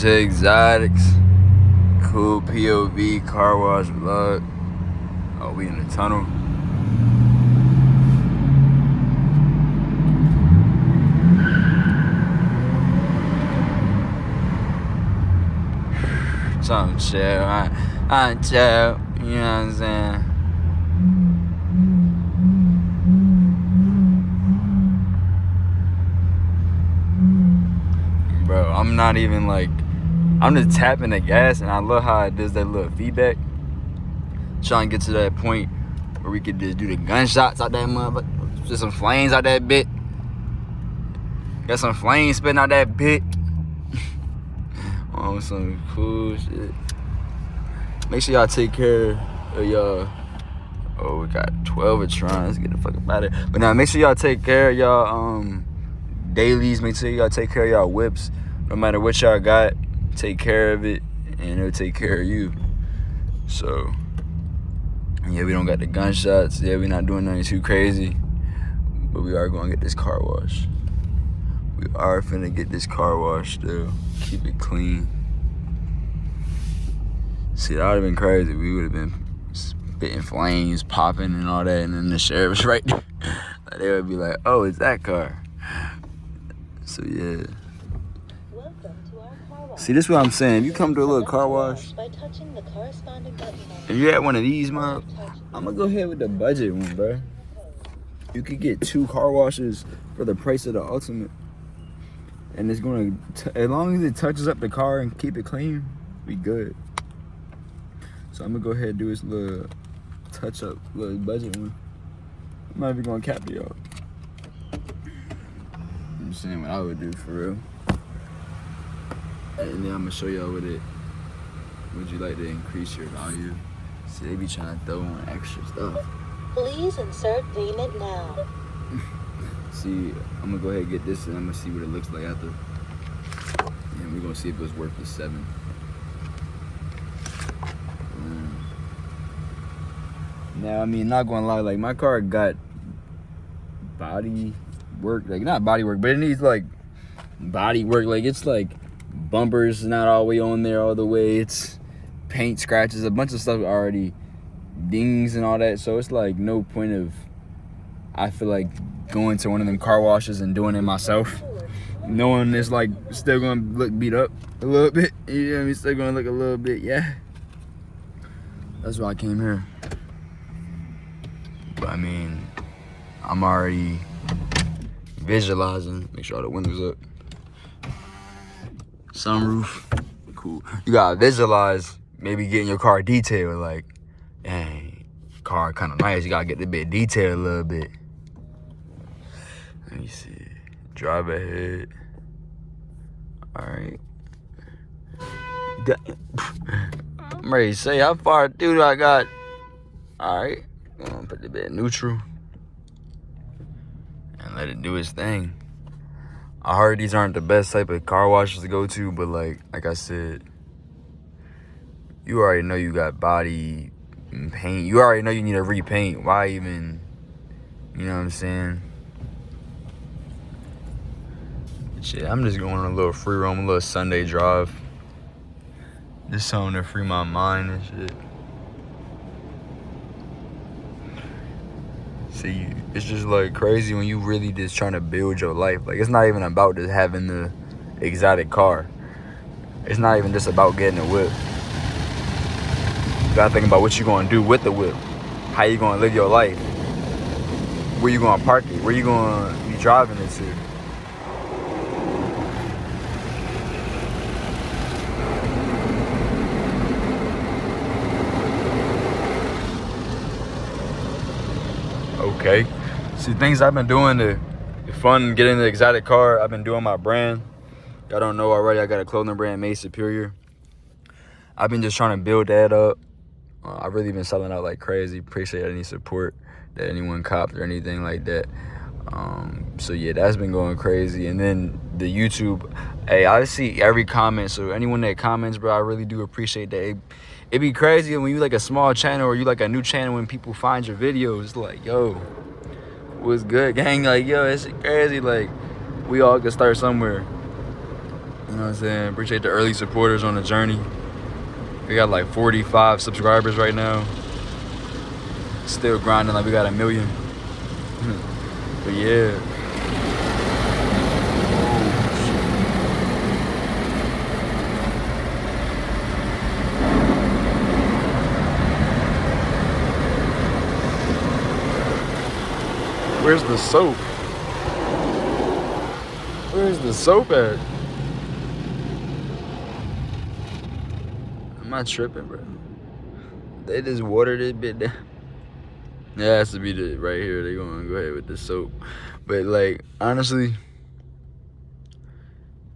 to Exotics. Cool POV car wash vlog. Oh, we in the tunnel. Something chill. I chill. You know what I'm saying? Bro, I'm not even like, I'm just tapping the gas, and I love how it does that little feedback. Trying to get to that point where we could just do the gunshots out that motherfucker. Just some flames out that bit. Got some flames spitting out that bit. On some cool shit. Make sure y'all take care of y'all. Oh, we got 12 of trying. Let's get the fuck up out of here. But now, make sure y'all take care of y'all dailies. Make sure y'all take care of y'all whips. No matter what y'all got, take care of it, and it'll take care of you. So, yeah, we don't got the gunshots. Yeah, we not doing nothing too crazy. But we are going to get this car washed. We are finna get this car washed still. Keep it clean. See, that would have been crazy. We would have been spitting flames, popping and all that, and then the sheriff's right there. Like, they would be like, oh, it's that car. So, yeah. See, this is what I'm saying. If you come to a little car wash, if you're at one of these, man, I'm going to go ahead with the budget one, bro. You could get 2 car washes for the price of the Ultimate. And it's going to, as long as it touches up the car and keep it clean, we good. So I'm going to go ahead and do this little touch up, little budget one. I'm not even going to cap it, y'all. I'm saying what I would do for real. And then I'm gonna show y'all what it. Would you like to increase your value? See, they be trying to throw on extra stuff. Please insert payment now. See, I'm gonna go ahead and get this, and I'm gonna see what it looks like after. And we're gonna see if it was worth the 7. Now, I mean, not gonna lie, like my car got body work, like not body work, but it needs like body work. Like it's like bumpers not all the way on there all the way. It's paint scratches, a bunch of stuff already, dings and all that. So it's like no point of, I feel like, going to one of them car washes and doing it myself, knowing it's like still gonna look beat up a little bit. You know what I mean? Still gonna look a little bit, yeah. That's why I came here. But I mean, I'm already visualizing. Make sure all the windows up. Sunroof, cool. You gotta visualize maybe getting your car detailed. Like, dang, car kind of nice. You gotta get the bit detailed a little bit. Let me see. Drive ahead. All right. I'm ready to say how far through I got. All right. I'm gonna put the bit neutral and let it do its thing. I heard these aren't the best type of car washes to go to, but like I said, you already know you got body and paint. You already know you need to repaint. Why even, you know what I'm saying? Shit, I'm just going on a little free roam, a little Sunday drive. Just something to free my mind and shit. See, it's just like crazy when you really just trying to build your life. Like, it's not even about just having the exotic car. It's not even just about getting a whip. You gotta think about what you're gonna do with the whip. How you gonna live your life. Where you gonna park it. Where you gonna be driving it to. Okay. See, things I've been doing to fun getting the exotic car. I've been doing my brand. Y'all don't know already, I got a clothing brand, Made Superior. I've been just trying to build that up. I've really been selling out like crazy. Appreciate any support that anyone copped or anything like that. So yeah, that's been going crazy. And then the YouTube, hey, I see every comment. So anyone that comments, bro, I really do appreciate that. It'd be crazy when you like a small channel or you like a new channel, when people find your videos, like, yo, what's good, gang? Like, yo, it's crazy. Like, we all can start somewhere. You know what I'm saying? Appreciate the early supporters on the journey. We got like 45 subscribers right now. Still grinding like we got 1 million. But yeah. Where's the soap? Where's the soap at? Am I tripping, bro? They just watered it bit down. It has to be the right here. They gonna go ahead with the soap. But like honestly,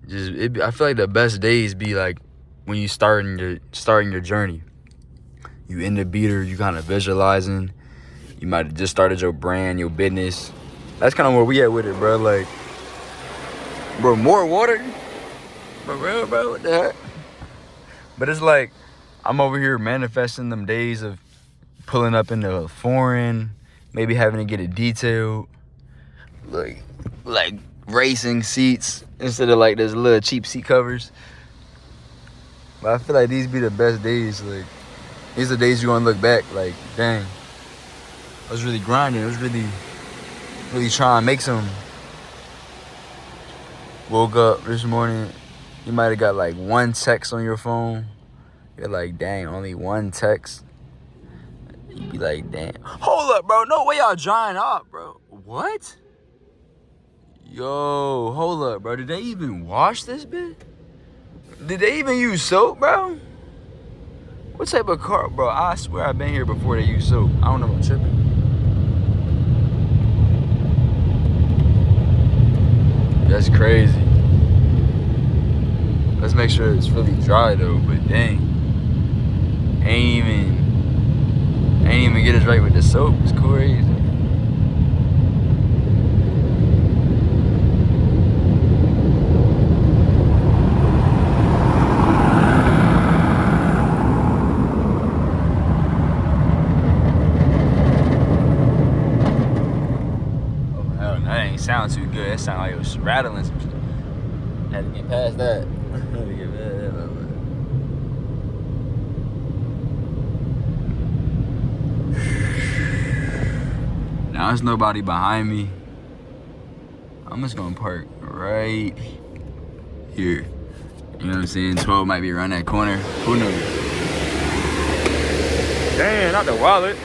I feel like the best days be like when you starting your journey. You in the beater, you kind of visualizing. You might have just started your brand, your business. That's kind of where we at with it, bro. Like, bro, more water? Bro, what the heck? But it's like, I'm over here manifesting them days of pulling up into a foreign, maybe having to get it detailed. Like racing seats instead of like those little cheap seat covers. But I feel like these be the best days. Like, these are the days you're gonna look back like, dang, I was really grinding. I was really trying to make some. Woke up this morning, you might have got like one text on your phone. You're like, dang, only one text. You'd be like, damn. Hold up, bro. No way y'all drying up, bro. What? Yo, hold up, bro. Did they even wash this bit? Did they even use soap, bro? What type of car, bro? I swear I've been here before they use soap. I don't know if I'm tripping. That's crazy. Let's make sure it's really dry though, but dang. Ain't even get us right with the soap. It's crazy. Sound too good. It sound like it was rattling some shit. Had to get past that. Now there's nobody behind me. I'm just gonna park right here. You know what I'm saying? 12 might be around that corner. Who knows? Damn, not the wallet.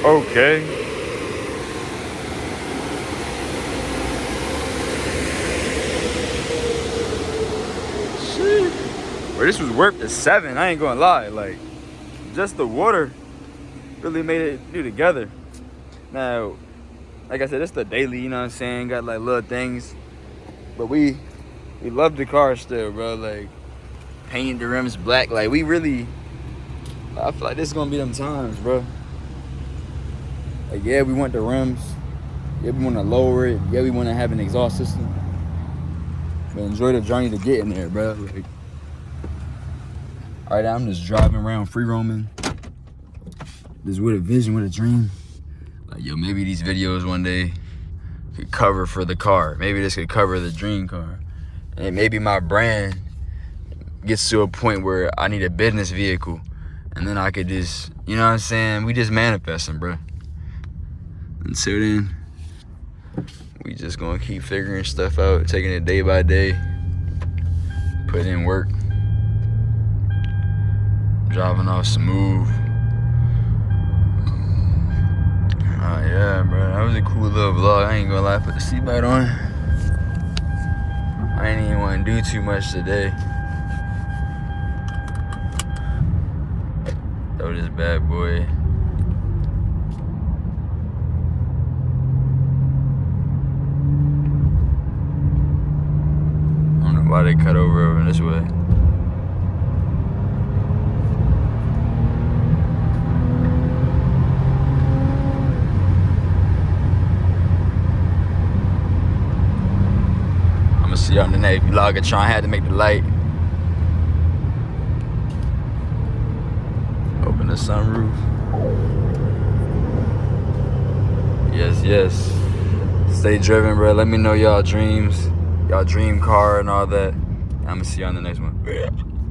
Okay. Shit. Bro, this was worth the 7. I ain't gonna lie. Like, just the water really made it do together. Now, like I said, it's the daily, you know what I'm saying? Got like little things. But we love the car still, bro. Like, painting the rims black. Like, we really, I feel like this is gonna be them times, bro. Like, yeah, we want the rims. Yeah, we want to lower it. Yeah, we want to have an exhaust system. But enjoy the journey to get in there, bro. Like, all right, I'm just driving around, free roaming. Just with a vision, with a dream. Like, yo, maybe these videos one day could cover for the car. Maybe this could cover the dream car. And maybe my brand gets to a point where I need a business vehicle. And then I could just, you know what I'm saying? We just manifesting, bro. Until then, we just gonna keep figuring stuff out, taking it day by day, putting in work, driving off smooth. Oh yeah, bro, that was a cool little vlog. I ain't gonna lie, put the seatbelt on. I ain't even wanna do too much today. Throw this bad boy. Why they cut over this way? I'm gonna see y'all in the next vlog. I had to make the light. Open the sunroof. Yes. Stay driven, bro. Let me know y'all dreams, y'all dream car and all that. I'm gonna see you on the next one.